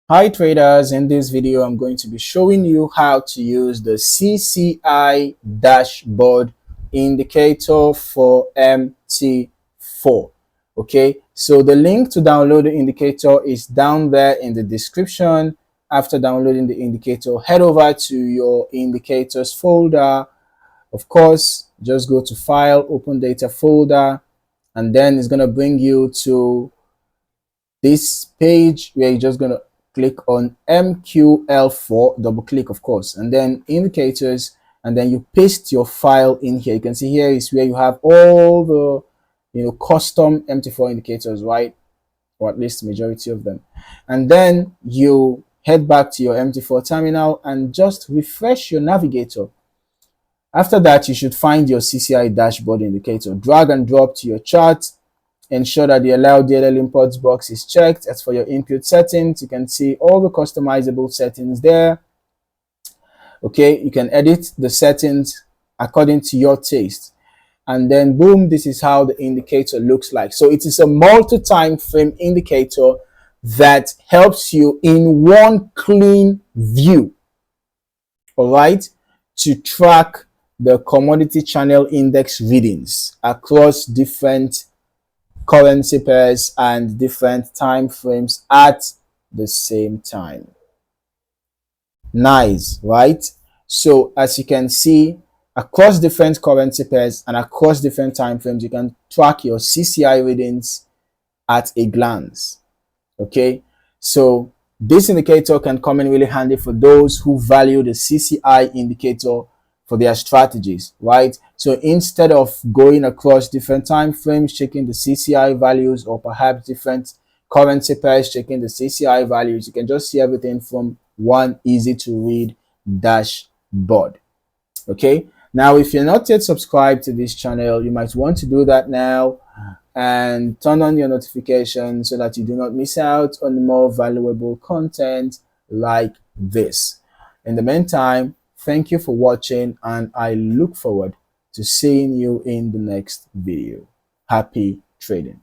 Hi traders, in this video I'm going to be showing you how to use the CCI Dashboard indicator for MT4. Okay, so the link to download the indicator is down there in the description. After downloading the indicator, head over to your indicators folder. Of course, just go to File, Open Data folder, and then it's going to bring you to this page where you're just going to click on MQL4, double click of course, and then indicators, and then you paste your file in here. You can see here is where you have all the custom MT4 indicators, right? Or at least the majority of them. And then you head back to your MT4 terminal and just refresh your navigator. After that, you should find your CCI dashboard indicator. Drag and drop to your chart. Ensure that the allow DLL imports box is checked. As for your input settings, you can see all the customizable settings there. Okay, you can edit the settings according to your taste. And then boom, this is how the indicator looks like. So it is a multi-time frame indicator that helps you in one clean view, all right, to track the commodity channel index readings across different currency pairs and different time frames at the same time. Nice, right? So as you can see, across different currency pairs and across different time frames, you can track your CCI readings at a glance. Okay, so this indicator can come in really handy for those who value the CCI indicator for their strategies, right? So instead of going across different time frames, checking the CCI values, or perhaps different currency pairs, checking the CCI values, you can just see everything from one easy to read dashboard. Okay, now if you're not yet subscribed to this channel, you might want to do that now and turn on your notifications so that you do not miss out on more valuable content like this. In the meantime, thank you for watching, and I look forward to seeing you in the next video. Happy trading.